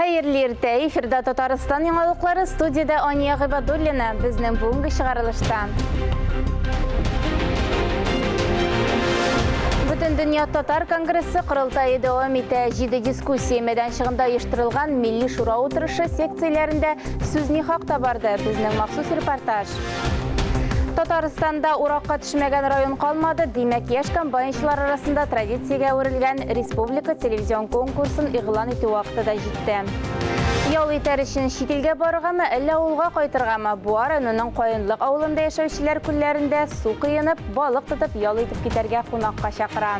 Hayırlı erте, эфирда Татарстан яңалыклары, студияда Ания Гыйбадуллина, безнең бүгенге чыгарылышта. Бүтән дөнья татар конгрессы кырылтайы дәвам итә. 7 дискуссия мәйданчыгында оештырылган милли шура утырышы секцияләрендә сүз ни хакта барды. Безнең махсус репортаж. Татарстанда уракка төшмәгән район калмады. Димәк, яшь комбайнчылар арасында традициягә үрелгән республика телевизион конкурсын игълан итү вакыты да җитте. Ял итәр өчен шикелгә баргамы, әллә авылга кайтыргамы? Бу районның Каенлык авылында яшәүчеләр күлләрендә су кыенып, балык тотып, ял итеп китәргә кунакка чакыра.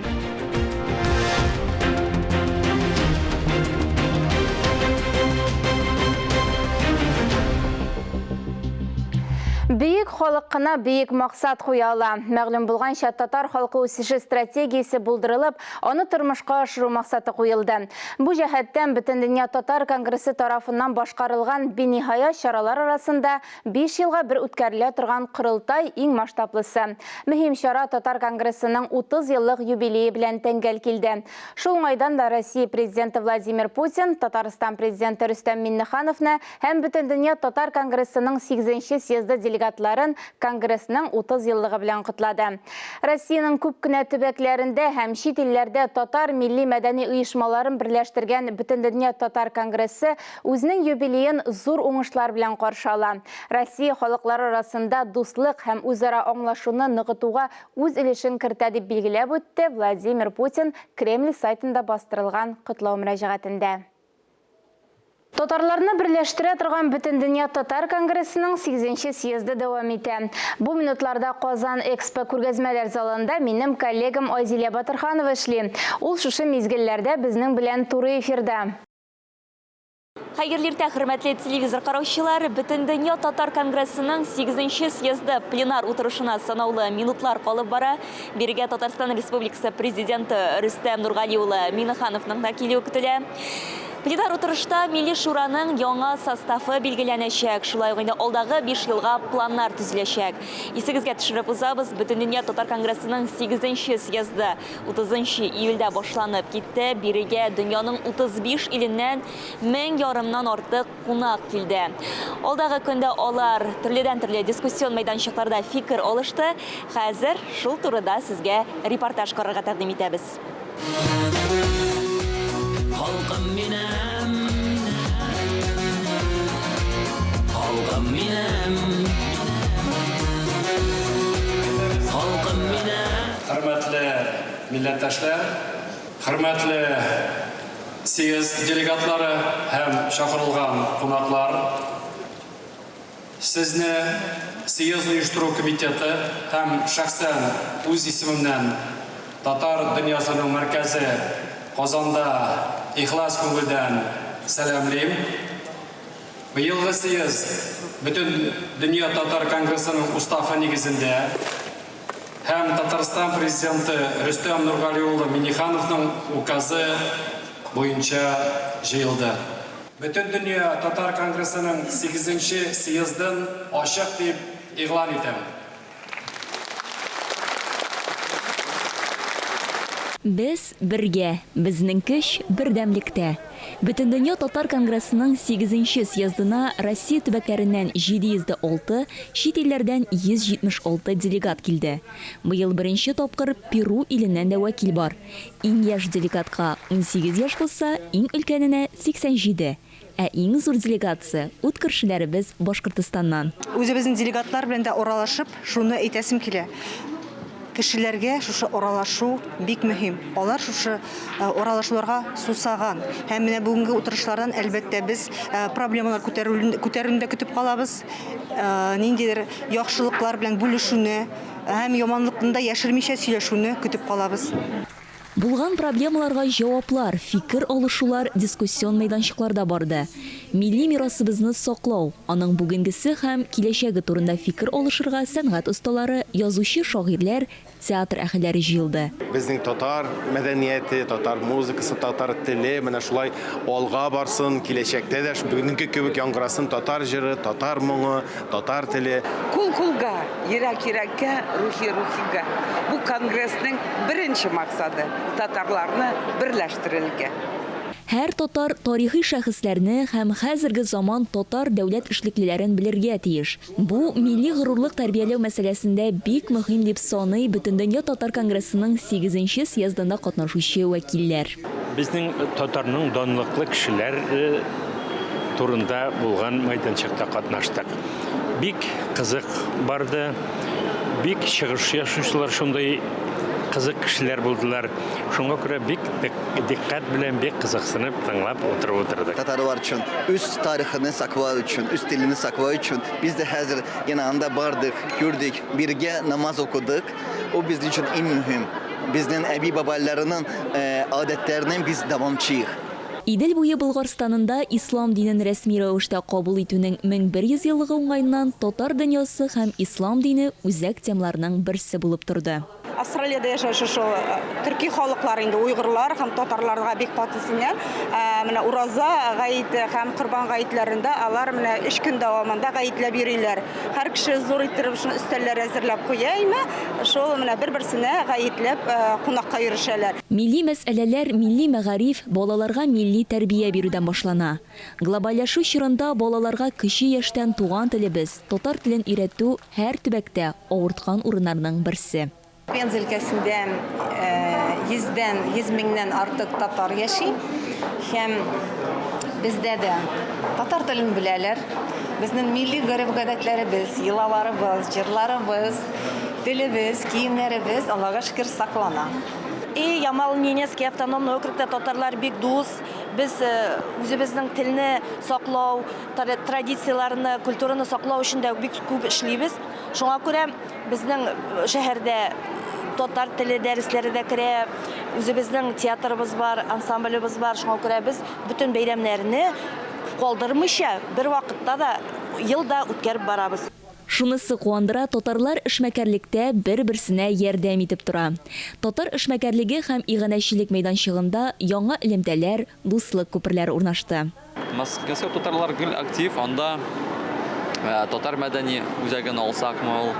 Бейік халыққына бейік мақсат қойала. Мәғлім болғанша татар халқы өсіші стратегиясы бұлдырылып, оны тұрмышқа ашыру мақсаты қойылды. Бұл жәһәттен бүтін дөнья татар конгрессы тарафынан башқарылған бенихая шаралар арасында 5 жылға бір үткәрелә тұрған құрылтай ең масштаблысы. Мөһим шара татар конгрессының 30 еллык юбилейы белән тәңгәл килде. Шул майданда Россия президенты Владимир Путин, Татарстан президенты Рөстәм Миннехановны һәм бүтін дөнья татар конгрессының 8-нче съезды делегатларын конгрессның 30 еллыгы белән котлады. Россиянең күп кенә төбәкләрендә һәм чит илләрдә татар милли мәдәни оешмаларын берләштергән бүтән дөнья татар конгрессы үзенең юбилеен зур уңышлар белән каршы ала. Россия халыклары арасында дуслык һәм үзара аңлашуны ныгытуга үз өлешен кертә дип билгеләп үтте Владимир Путин Кремль сайтында бастырылган котлау мөрәҗәгатендә. Татарларны берләштерә торган бүтән дөнья татар конгрессының 8-нче съезды дәвам итә. Бу минутларда Казан Экспо күргәзмәләр залында минем коллегам Айзилә Батырханова эшли. Ул шушы мизгелләрдә безнең белән туры эфирда. Хәерле иртә, хөрмәтле телевизор караучылар, бүтән дөнья татар конгрессының 8-нче съезды пленар утырышына санаулы минутлар калып бара. Биргә Татарстан Республикасы президенты Рөстәм Нургали улы Миннехановның да килүе көтелә. Пленар утырышта милли шураның яңа составы билгеләнәчәк. Шулай ук алдагы 5 елга планнар төзеләчәк. Исегезгә төшереп узабыз, бүтән дөнья татар конгрессының 8-нче съезды 30 июльдә башланып китте. Бирегә дөньяның 35 иленнән 1000 ярымнан артык кунак килде. Алдагы көндә алар төрледән-төрле дискуссион мәйданчыкларда фикер алышты. Хәзер шул турыда сезгә репортаж карарга тәкъдим итәбез. Халкым минем, халкым минем, халкым минем. Хөрмәтле милләттәшләр, хөрмәтле съезд делегатлары һәм чакырылган кунаклар, сезне съезд оештыру комитеты һәм шәхсән үз исемемнән татар дөньясының мәркәзе Казанда ихлас күңелдән сәламлыйм. Быелгы съезд бүтән дөнья татар конгрессының уставы нигезендә һәм Татарстан президенты Рөстәм Нургали улы Миннехановның указы буенча җыелды. Бүтән дөнья татар конгрессының 8-нче съездын ачык дип игълан итәм. Без бергә, безнең көч бердәмлектә. Бүтән дөнья татар конгрессының 8-нче съездына Россия төбәкләреннән 706, чит илләрдән 176 делегат килде. Быел беренче тапкыр Перу иленнән дә вәкил бар. Иң яшь делегатка 18 яшь булса, иң өлкәненә 87. Ә иң зур делегация ут кешеләребез Башкортстаннан. Үзебезнең делегатлар белән дә оралашып, шуны әйтәсем килә. Кешеләргә шушы оралашу бик мөһим. Алар шушы оралашуларга сусаган. Һәм менә бүгенге утырышлардан әлбәттә без проблемалар күтәрүендә көтеп калабыз. Ниндидер яхшылыклар белән бүлешүне һәм яманлыкны да яшермичә сөйләшүне көтеп калабыз. Булган проблемаларга җаваплар, фикер алышулар дискуссион мәйданчыкларда барды. Милли мирасыбызны саклау, аның бүгенгесе һәм киләчәге турында фикер алышырга сәнгать осталары, язучы, шагыйрьләр, театр әһелләре җыелды. Безнең татар мәдәнияте, татар музыкасы, татар теле менә шулай алга барсын, киләчәктә дә бүгенге кебек яңгырасын татар җыры, татар моңы, татар теле. Кул-кулга, йөрәк-йөрәккә, рухи-рухига. Бу конгрессның беренче максаты татарларны берләштерергә. Һәр татар тарихи шәхесләрне һәм хәзерге заман татар дәүләт эшлеклеләрен белергә тиеш. Бу милли горурлык тәрбияләү мәсьәләсендә бик мөһим дип саный Бөтендөнья татар конгрессының 8-нче съездында катнашучы вәкилләр. Безнең татарның данлыклы кешеләр турында булган мәйданчыкта катнаштык. Бик кызык барды, бик чыгыш яшаучылар шундай кызык кешеләр булдылар. Шуңа күрә бик диккать белән бик кызыксынып тыңлап утырдык. Татарлар өчен үз тарихын саклау өчен, үз телен саклау өчен без дә хәзер янында бардык, күрдек, бергә намаз укыдык. О безнең өчен иң мөһим. Безнең әби бабаларының гадәтләреннән biz дәвамчıyıq. Идел буе Булгарстанында ислам динен рәсми рәвештә кабул итүнең 1100 еллыгы уңайыннан татар дөньясы һәм ислам дине үзәк темаларның берсе булып торды. Австралиядә яшәүче шул төрки халыклар инде уйгырлар һәм татарларга бик патысыннар. Менә ураза гаите һәм корбан гаитләрендә алар менә 3 көн дәвамында гаитләп йөриләр. Һәр кеше зур иттереп шуны өстәлләр әзерләп куя име, шул менә бер-берсенә гаитләп кунакка йөришәләр. Милли мәсьәләләр, милли мәгариф балаларга милли тәрбия бирүдән башлана. Глобальләшү чорында балаларга кече яшьтән туган телебез, татар телен өйрәтү һәр төбәктә авырткан урыннарның берсе. Пенза өлкәсендә 100 меңнән артык татар яши. Һәм бездә дә татар телен беләләр. Безнең милли гореф-гадәтләребез, йолаларыбыз, җырларыбыз, телебез, киемнәребез Аллага шөкер саклана. И Ямал-Ненецкий автономный округта татарлар бик дус. Без үзебезнең телне саклау, традицияларны, культураны саклау өчен дә бик күп эшлибез. Шуңа күрә безнең шәһәрдә татар теле дәресләре дә керә. Үзебезнең театрыбыз бар, ансамблебыз бар. Шуңа күрә без бүтән бәйрәмнәрне калдырмыйча бер вакытта да елда үткәреп барабыз. Шунысы куандыра, татарлар эшмәкәрлектә бер-берсенә ярдәм итеп тора. Татар эшмәкәрлеге һәм иганәчелек мәйданчыгында яңа элемтәләр, дуслык күперләре урнашты. Мәскәү татарлар гел актив, анда татар мәдәни үзәген алсакмы,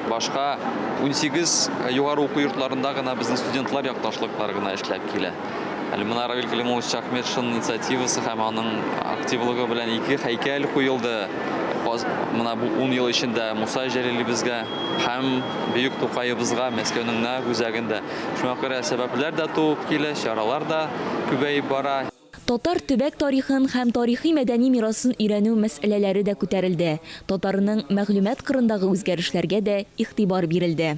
башка 18 югары уку йортларында гына безнең студентлар якташлыклары гына эшләп килә. Әлмана Равил Калимович Шахметшин инициативасы һәм аның активлыгы белән 2 һәйкәл куелды. Мына бу 10 ел эчендә Муса Җәлилебезгә һәм Бөек Тукаебызга Мәскәүнең нәкъ үзәгендә. Шуңа күрә сәбәпләр дә туып килә, чаралар да күбәеп бара. Татар төбәк тарихын һәм тарихи мәдәни мирасын өйрәнү мәсьәләләре дә күтәрелде. Татарның мәгълүмат кырындагы үзгәрешләргә дә игътибар бирелде.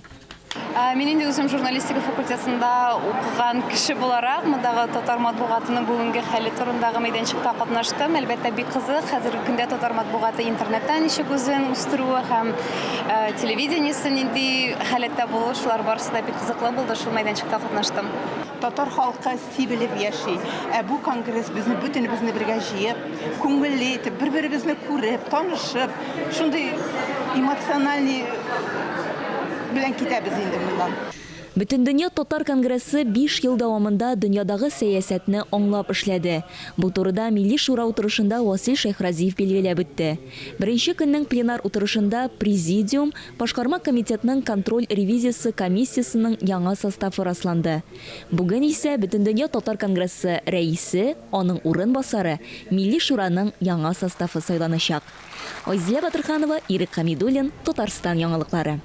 Мин инде үзем журналистика факультетында укыган кеше буларак, мондагы татар матбугатының бүгенге хәле турындагы мәйданчыкта катнаштым. Әлбәттә бик кызык. Хәзерге көндә татар матбугаты интернеттан ничек үзен үстерүе һәм телевидениесе нинди халәттә булуы, шулар барысы да бик кызыклы булды. Шул мәйданчыкта катнаштым. Татар халкы сибелеп яши. Бу конгресс безне бөтенебезне бергә җыеп, күңелле итеп, бер-беребезне күреп, танышып, шундый эмоциональ белән китәбез инде моннан. Бөтендөнья татар конгрессы 5 ел дәвамында дөньядагы сәясәтне аңлап эшләде. Бу турыда Милли шура утырышында Васил Шайхразиев билгеләп үтте. Беренче көннең пленар утырышында президиум башкарма комитетның контроль ревизиясы комиссиясының яңа составы расланды. Бүген исә Бөтендөнья татар конгрессы рәисе, аның урынбасары Милли шураның яңа составы сайланачак. Айзилә Батырханова, Ирек Хамидуллин, Татарстан яңалыклары.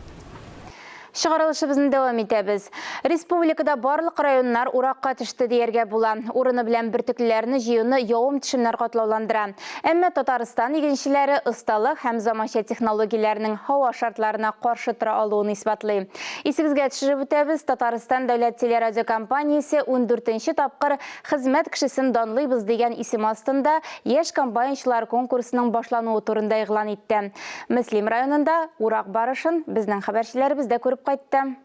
Шығарылышыбызны дәвам итәбез. Республикада барлык районнар уракка төште дияргә була. Урыны белән бөртекләрне җыюны явым төшемнәр катлауландыра. Әмма Татарстан игенчеләре осталык һәм заманча технологияләрнең һава шартларына каршы тора алуын исбатлый. Исегезгә төшереп үтәбез, Татарстан дәүләт телерадиокомпаниясе 14нче тапкыр хезмәт кешесен данлыйбыз дигән исем астында яшь комбайнчылар конкурсының башлануы турында игълан итте. Мөслим районында урак барышын безнең хәбәрчеләребез дә күреп кайтты.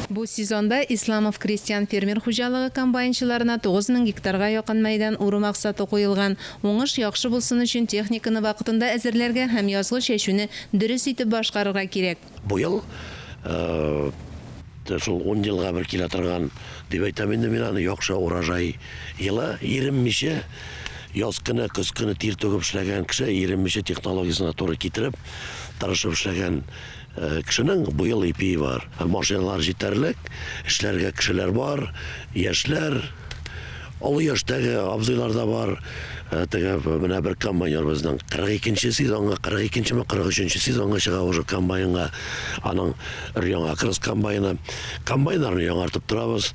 Бу сезонда Исламов крестьян фермер хуҗалыгы комбайнчыларына 9000 гектарга якын мәйдан уру максаты куелган. Уңыш яхшы булсын өчен техниканы вакытында әзерләргә һәм язгы чәчүне дөрес итеп башкарырга кирәк. Бу ел шул 10 елга бер килә торган дип әйтәм инде мин аны яхшы урожай елы 20 яз көне, көз көне тир түгеп эшләгән кеше 20 технологиясына туры китереп тырышып эшләгән кешенең быел ипи бар. Машиналар җитәрлек, эшләргә кешеләр бар, яшьләр, олы яшьтәге абзыйлар да бар. Теге менә бер комбайнер безнең 42-нче сезонга, 42-нче 43-нче сезонга чыга уже комбайнга. Аның яңа крос комбайны. Комбайннарны яңартып торабыз,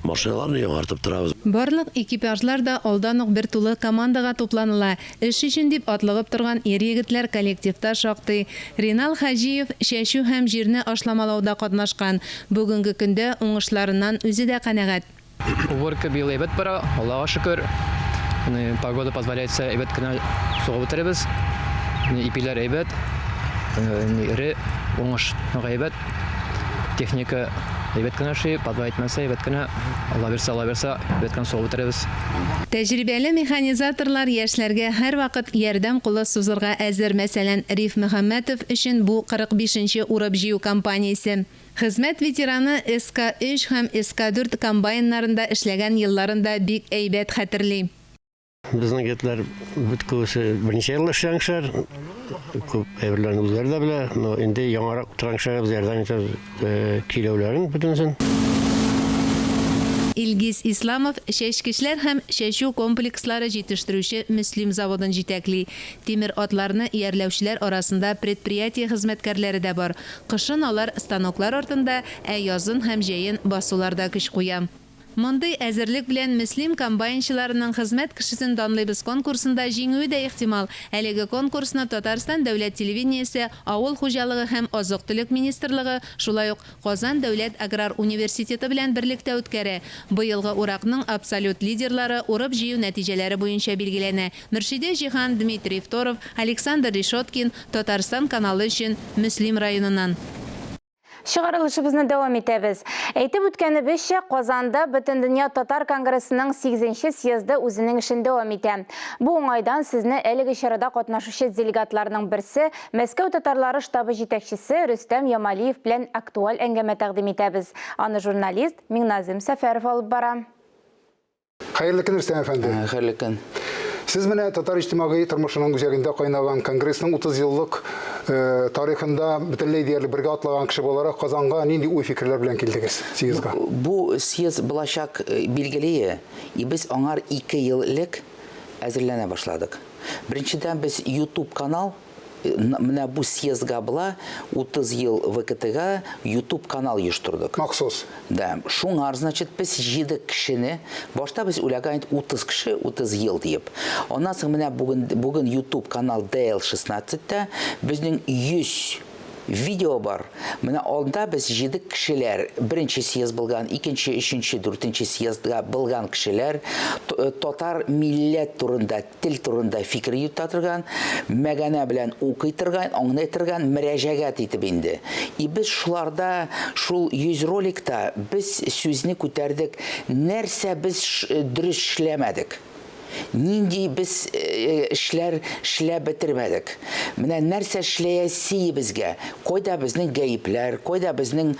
машиналарны яңартып торабыз. Барлык экипажлар да алдан ук бер тулы командага тупланыла. Эш өчен дип атлыгып торган ир-егетләр коллективта шактый. Ринал Хаҗиев шәшү һәм җирне ашламалауда катнашкан. Бүгенге көндә уңышларыннан үзе дә канәгать. Уборка быел әйбәт бара, Аллага шөкер. Погода позволяет әйбәт кенә сугып бетеребез. Ипиләр әйбәт, ире уңыш әйбәт, техника әйбәт кенә ши, подва итмәсә әйбәт кенә, Алла бирсә, әйбәт кенә сугып бетеребез. Тәҗрибәле механизаторлар яшьләргә һәр вакыт ярдәм кулы сузырга әзер. Мәсәлән, Риф Мөхәммәтов өчен бу 45-нче урып җыю кампаниясе. Хезмәт ветераны СК3 һәм СК4 комбайннарында эшләгән елларында бик әйбәт хәтерли. Безнең егетләр бүткесе берничә ел эшләгәннәр. Күп әйберләрне үзләре дә белә, но инде яңарак траншага ярдәм итә киләүләрен бөтенсен. Илгиз Исламов шәшкешләр һәм шәшү комплекслары җитештерүче Мөслим заводын җитәкли. Тимер атларны иярләүчеләр арасында предприятие хезмәткәрләре дә бар. Кышын алар станоклар артында, язын һәм җәен басуларда көч куя. Мондый әзерлек белән Мөслим комбайнчыларының хезмәт кешесен данлыйбыз конкурсында җиңүе дә ихтимал. Әлеге конкурсны Татарстан дәүләт телевидениесе, Авыл хуҗалыгы һәм азык-төлек министрлыгы, шулай ук Казан дәүләт аграр университеты белән берлектә үткәрә. Быелгы уракның абсолют лидерлары урып җыю нәтиҗәләре буенча билгеләнә. Мөршидә Җиһан, Дмитрий Второв, Александр Решоткин, Татарстан каналы өчен Мөслим районыннан. Чыгарылышыбызны дәвам итәбез. Әйтеп үткәнебезчә, Казанда Бөтендөнья татар конгрессының 8-нче съезды үзенең эшен дәвам итә. Бу уңайдан сезне әлеге чарада катнашучы делегатларның берсе, Мәскәү татарлары штабы җитәкчесе Рөстәм Ямалиев белән актуаль әңгәмә тәкъдим итәбез. Аны журналист Миңназим Сәфәров алып бара. Хәерле көн, Рөстәм әфәнде. Хәерле көн. Сез менә татар иҗтимагый тормышының үзәгендә кайнаган конгрессның 30 еллык тарихында бөтенләй диярлек бергә атлаган кеше буларак Казанга нинди уй фикерләр белән килдегез съездга? Бу съезд булачак билгеле, и без аңар 2 ел элек әзерләнә башладык. Беренчедән без YouTube канал менә бу съездга була 30 ел ВКТга YouTube канал оештырдык. Махсус. Да, шуңар, значит, без 7 кешене, башта без уйлаган 30 кеше, 30 ел дип. Оннан соң менә бүген YouTube канал DL16-та безнең 100 видео бар. Менә алда без 7 кешеләр, беренче съезд булган, икенче, өченче, 4нче съездга булган кешеләр татар милләт турында, тел турында фикер йөртә торган, мәгънә белән укый торган, аңлый торган, мөрәҗәгать итеп инде. И без шуларда, шул 100 роликта без сүзне күтәрдек, нәрсә без дөрес эшләмәдек. Нинди без эшләп бетермәдек. Менә нәрсә эшләясе безгә? Кайда безнең гаепләр, кайда безнең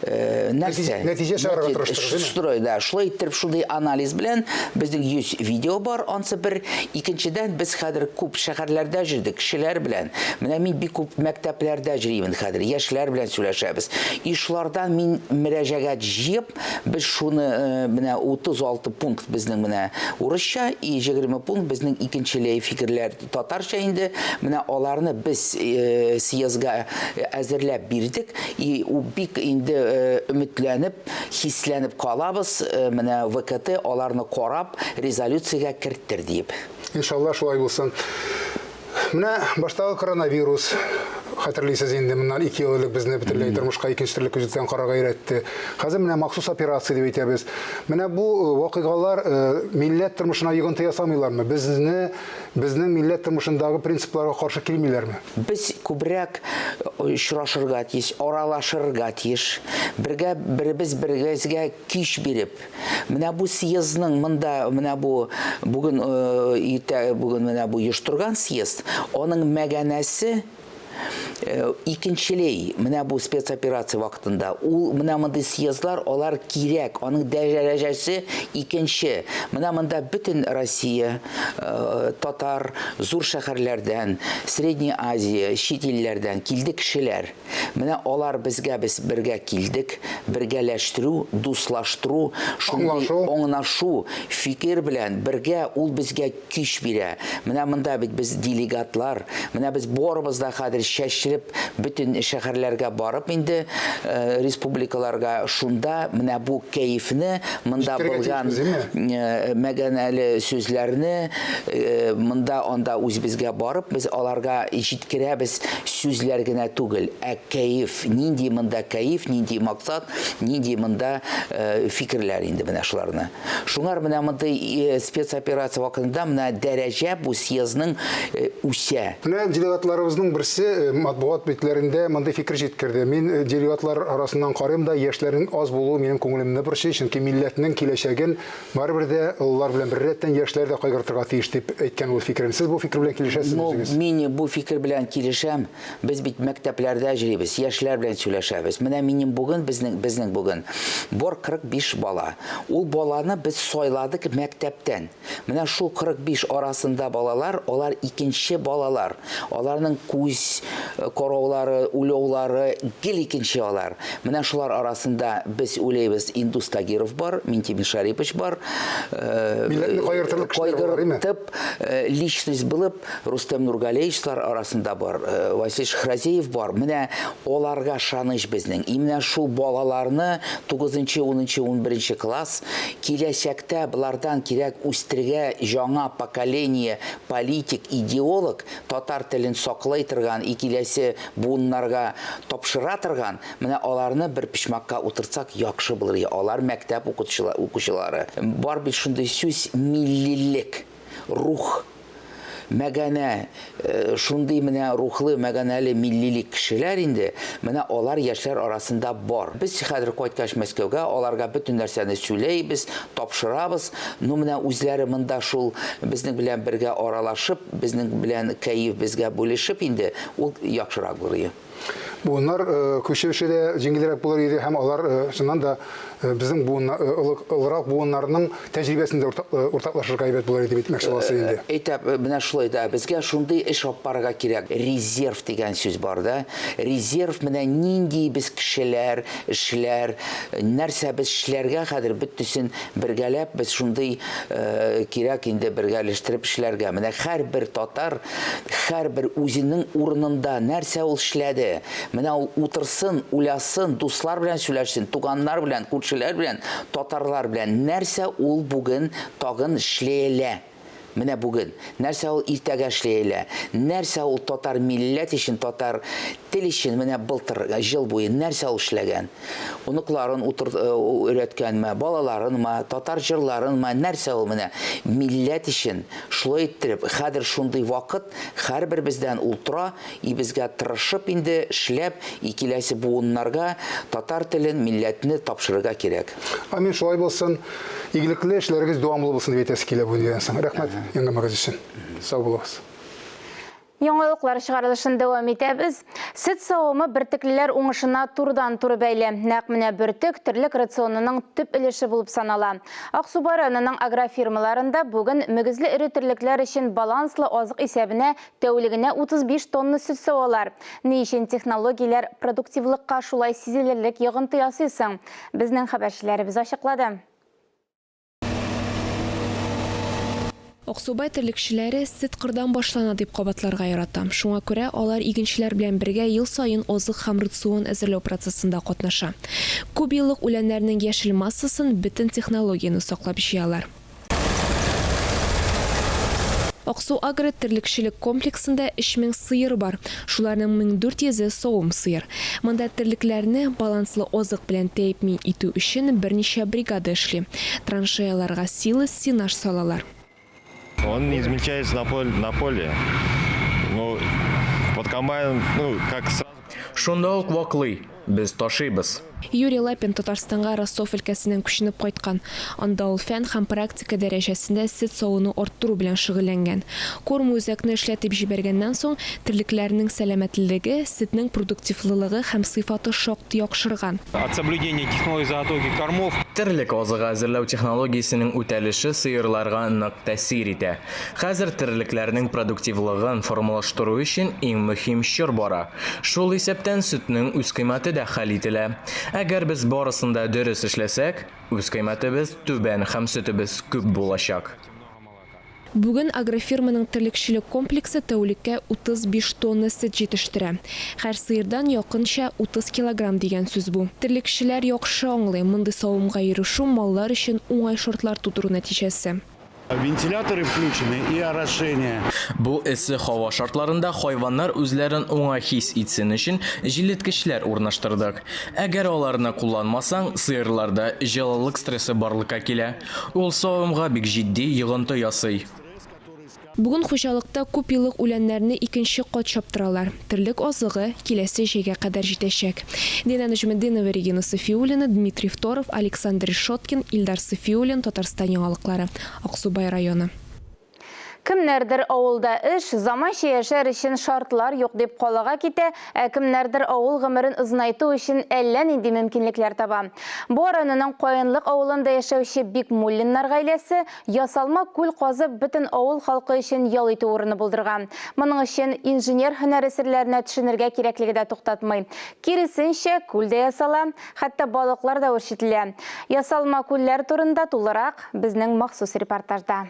нәрсә? Нәтиҗә чыгарырга тырыштыгыз. Да, шулай итеп шундый анализ белән безнең 100 видео бар. Ансы бер икенчедән без хәзер күп шәһәрләрдә җирдек, кешеләр белән. Менә мин бик күп мәктәпләрдә җыймын хәзер, яшьләр белән сөйләшәбез. Ишлардан мин мөрәҗәгать җыеп, без шуны менә 36 пункт безнең менә урысча и 20 пункт безнең икенчеләй фикерләр татарча инде. Менә аларны без съездга әзерләп бирдек и бик инде өметләнеп, хисләнеп калабыз. Менә ВКТ аларны карап, резолюциягә керттер дип. Иншалла шулай булсын. Менә баштагы коронавирус хәтерлисез инде, моннан 2 ел элек безне бөтенләй тормышка икенче төрле күзәттән карарга өйрәтте. Хәзер менә махсус операция дип әйтәбез. Менә бу вакыйгалар милләт тормышына йогынты ясамыйлармы? Безнең милләт тормышындагы принципларга каршы килмиләрме? Без күбрәк очрашырга тиеш, аралашырга тиеш, бергә бергә кич биреп. Менә бу съездның монда, менә бу бүген менә бу оештырган съезд, аның мәгънәсе икенчелей менә бу спецоперация вакытында ул менә мондый съездлар алар кирәк, аның дәрәҗәсе икенче. Менә монда бөтен Россия, татар, зур шәһәрләрдән, Средняя Азия, чит илләрдән килде кешеләр. Менә алар безгә без бергә килдек, бергәләштерү, дуслаштыру, шундый аңлашу, фикер белән бергә ул безгә көч бирә. Менә монда бит без делегатлар, менә без барыбыз да хәзер чәчреп бөтен шәһәрләргә барып инде республикаларга, шунда менә бу кәефне, монда булган мәгънәле сүзләрне монда анда үзебезгә барып без аларга җиткерәбез, сүзләр генә түгел, ә кәеф, нинди монда кәеф, нинди максат, нинди монда фикерләр инде менә шуларны. Шуңар менә мондай спецоперация вакытында менә дәрәҗә бу съездның үсә. Менә делегатларыбызның берсе матбугат битләрендә мондай фикер җиткерде. Мин делегатлар арасыннан карыйм да, яшьләрнең аз булуы минем күңелемне борчый, чөнки милләтнең киләчәген барыбер дә уллар белән бер рәттән яшьләр дә кайгыртырга тиеш дип әйткән ул фикерен. Сез бу фикер белән килешәсезме? Мин бу фикер белән килешәм. Без бит мәктәпләрдә җырибез, яшьләр белән сөйләшәбез. Менә минем бүген безнең бүген бар 45 бала. Ул баланы без сайладык мәктәптән. Менә шул 45 арасында балалар, алар икенче балалар. Аларның күз караулары, уйлаулары гел икенче алар. Менә шулар арасында без уйлыйбыз, Индус Тагиров бар, Минтимир Шарипович бар. Милләтне кайгыртырлык кешеләр бар, име? Личность булып Рустем Нургалеевчлар арасында бар, Василий Шахразеев бар. Менә аларга шаныш безнең. Именно шул балаларны 9-нчы, 10-нчы, 11-нче класс киләчәктә булардан кирәк үстергә яңа поколение политик, идеолог, татар телен саклый торган, киләсе буыннарга тапшыра торган, менә аларны бер пичмакка утыртсак яхшы булыр. Алар мәктәп укучылары. Бар бит шундый сүз миллилек, рух, мәгәнә, шундый менә рухлы, мәгәнәле миллилек кешеләр инде, менә алар яшьләр арасында бар. Без хәзер кайткач Мәскәүгә, аларга бөтен нәрсәне сөйләйбез, тапшырабыз. Ну менә үзләре монда шул безнең белән бергә аралашып, безнең белән кәеф безгә бүлешеп инде, ул яхшырак булыр. Bunlar köşeşede җиңелрәк булыр иде һәм алар шуннан да безнең ылырак буыннарның тәҗрибәсендә уртаклашырга әйбәт булыр иде бит мәксәләсе инде. Әйтәп, менә шулай да безгә шундый эш алып барырга кирәк. Резерв дигән сүз бар да. Резерв менә нинди без кешеләр, эшләр, нәрсә без эшләргә хәзер бөтенсен бергәләп без шундый кирәк инде бергәләштереп эшләргә. Менә һәрбер татар, һәрбер үзенең урынында нәрсә ул эшләде. Менә ул утырсын, уйласын, дуслар белән сөйләшсен, туганнар белән, күршеләр белән, татарлар белән нәрсә ул бүген тагын эшләйлә. Менә бүген нәрсә ул иртәгә эшләйлә. Нәрсә ул татар милләт өчен, татар тел өчен менә былтыр ел буе нәрсә ул эшләгән. Уныкларын өйрәткәнме, балаларынмы, татар җырларынмы, нәрсә ул менә милләт өчен шулай иттереп, хәзер шундый вакыт һәрбер бездән ултыра, безгә тырышып инде эшләп, киләсе буыннарга татар телен, милләтне тапшырырга кирәк. Амин, шулай булсын. Игелекле эшләрегез дәвамлы булсын дип әйтәсе килә бу дигән соң. Рәхмәт. Яңгымагыз өчен. Сау булыгыз. Яңалыклар чыгарылышын дәвам итәбез. Сөт савымы бөртеклеләр уңышына турыдан-туры бәйле. Нәкъ менә бөртек терлек рационының төп өлеше булып санала. Аксубай районының агрофирмаларында бүген мөгезле эре терлекләр өчен баланслы азык исәбенә тәүлегенә 35 тонна сөт савалар. Ни өчен технологияләр продуктивлыкка шулай сизелерлек йогынты ясыйсың? Безнең хәбәрчеләребез ачыклады. Аксубай терлекчеләре сөт кырдан башлана дип кабатларга ярата. Шуңа күрә алар игенчеләр белән бергә ел саен азык һәм рацион әзерләү процессында катнаша. Күп еллык үләннәрнең яшел массасын бөтен технологияны саклап җыялар. Аксу агро терлекчелек комплексында 3000 сыер бар. Шуларның 1400-е савым сыер. Монда терлекләрне баланслы азык белән тәэмин итү өчен берничә бригада эшли. Траншеяларга силос, сенаж салалар. Он не измельчается на поле. Ну, под комбайном, как сразу. Шунда ук ваклый, без ташыйбыз. Юрий Лапин Татарстанга Ростов өлкәсеннән күченеп кайткан. Анда ул фән һәм практика дәрәҗәсендә сөт савуны арттыру белән шөгыльләнгән. Корм үзәкне эшләтеп җибәргәннән соң терлекләрнең сәламәтлеге, сөтнең продуктивлылыгы һәм сыйфаты шактый яхшырган. От соблюдения технологий заготовки кормов. Терлек азыгы әзерләү технологиясенең үтәлеше сыерларга нык тәэсир итә. Хәзер терлекләрнең продуктивлыгын формалаштыру өчен иң мөһим чор бара. Шул исәптән сөтнең үз кыйммәте дә хәл ителә. Әгәр без барысында дөрес эшләсәк, үз кыйммәтебез түбән һәм сөтебез күп булачак. Бүген агрофирманың терлекчелек комплексы тәүлеккә 35 тонна сөт җитештерә. Һәр сыердан якынча 30 килограмм дигән сүз бу. Терлекчеләр яхшы аңлый, мондый савымга ирешү маллар өчен уңай шартлар тудыру нәтиҗәсе. Вентиляторы включены и орошение. Бу эссе һава шартларында хайваннар үзләрен уңай хис итсен өчен җилеткечләр урнаштырдык. Әгәр аларны кулланмасаң, сыерларда җылылык стрессы барлыкка килә. Ул савымга бик җитди йогынты ясый. Бүген хуҗалыкта күп еллык үләннәрне икенче кат чаптыралар. Терлек азыгы киләсе җәйгә кадәр җитәчәк. Дина Нәҗметдинова, Регина Софиуллина, Дмитрий Второв, Александр Решоткин, Илдар Софиуллин, Татарстан яңалыклары. Аксубай районы. Кемнәрдер авылда эш, заманча яшәр өчен шартлар юк дип калага китә, кемнәрдер авыл гомерен озынайту өчен әллә нинди мөмкинлекләр таба. Бу районның Каенлык авылында яшәүче Бикмуллиннар гаиләсе ясалма күл казып бөтен авыл халкы өчен ял итү урыны булдырган. Моның өчен инженер һөнәр әсәрләренә төшенергә кирәклеге дә туктатмый. Киресенчә, күл дә ясала, хәтта балыклар да үрчетелә. Ясалма күлләр турында тулырак безнең махсус репортажда.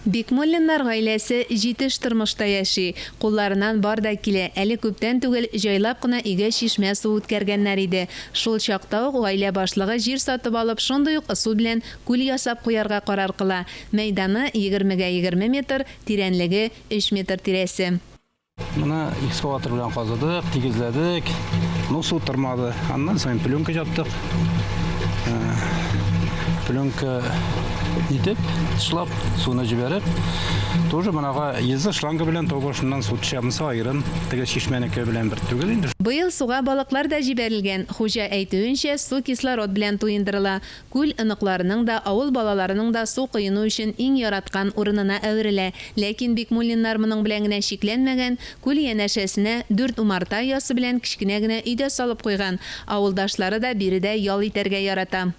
Бикмуллиннар гаиләсе җитеш тормышта яши. Кулларыннан бар да килә. Әле күптән түгел җайлап кына өйгә чишмә су үткәргәннәр иде. Шул чакта ук гаилә башлыгы җир сатып алып, шундый ук су белән күл ясап куярга карар кыла. Мәйданы 20 га 20 метр, тирәнлеге 3 метр тирәсе. Моны экскаватор белән казыдык, тигезләдек. Ну су тормады. Аннан соң пленка жаптык. Пленка итеп, шлап, суны җибәреп, тоже монага езы шланга белән тобашыннан су төшәмсә айрын, теге чишмәнеке белән бер түгел инде. Быел суга балыклар да җибәрелгән. Хуҗа әйтүенчә, су кислород белән туендырыла. Күл ыныкларының да, авыл балаларының да су коену өчен иң яраткан урынына әверелә. Ләкин Бикмуллиннар моның белән генә шикләнмәгән. Күл янәшәсенә 4 умарта ясы белән кичкенә генә өйдә салып куйган. Авылдашлары да биредә ял итәргә ярата.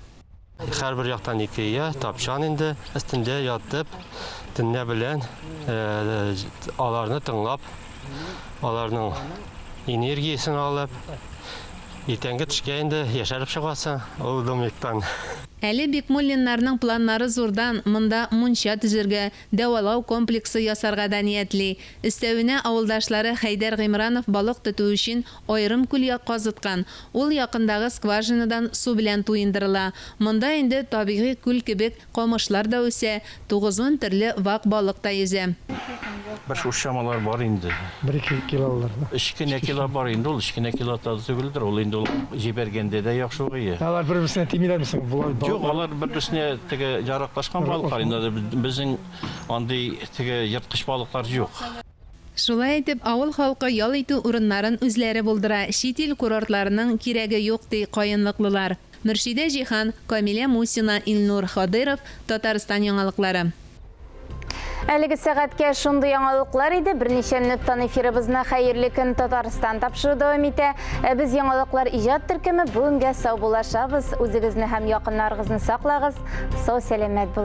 Һәрбер яктан ике тапчан инде, өстендә ятып, төнлә белән аларны тыңлап, аларның энергиясын алып, иртәнге төшкә инде яшәреп чыгасың, ул домиктан. Әле Бикмуллиннарның планнары зурдан, монда мунча төзергә, дәвалау комплексы ясарга да ниятли. Өстәвенә авылдашлары Хәйдәр Гыймранов балык тоту өчен аерым күл казыткан. Ул якындагы скважинадан су белән туендырыла. Монда инде табигый күл кебек камышлар да үсә, 9 төрле вак балык та yüзә. Бер шушамалар бар инде. 1-2 килолар. 3 кило бар инде, ул 2 кило түгелдер. Ул инде җибәргәндә дә яхшы гыя. Алар бер-берсенә тимиләрме соң? Юк, алар бер-берсенә теге яраклашкан балыклар инде. Безнең андый теге ерткыч балыклар юк. Шулай итеп, авыл халкы ял итү урыннарын үзләре булдыра. Чит ил курортларының кирәге юк ди Каенлыклылар. Мөршидә Җихан, Камилә Мусина, Илнур Хадыров, Татарстан яңалыклары. Әлеге сәгатькә шундый яңалыклар иде. Берничә минуттан эфирыбызны хәерле көн Татарстан тапшыру дәвам итә. Без яңалыклар иҗат төркеме бүгенгә сау булашабыз. Үзегезне һәм якыннарыгызны саклагыз. Сау сәламәт булыгыз.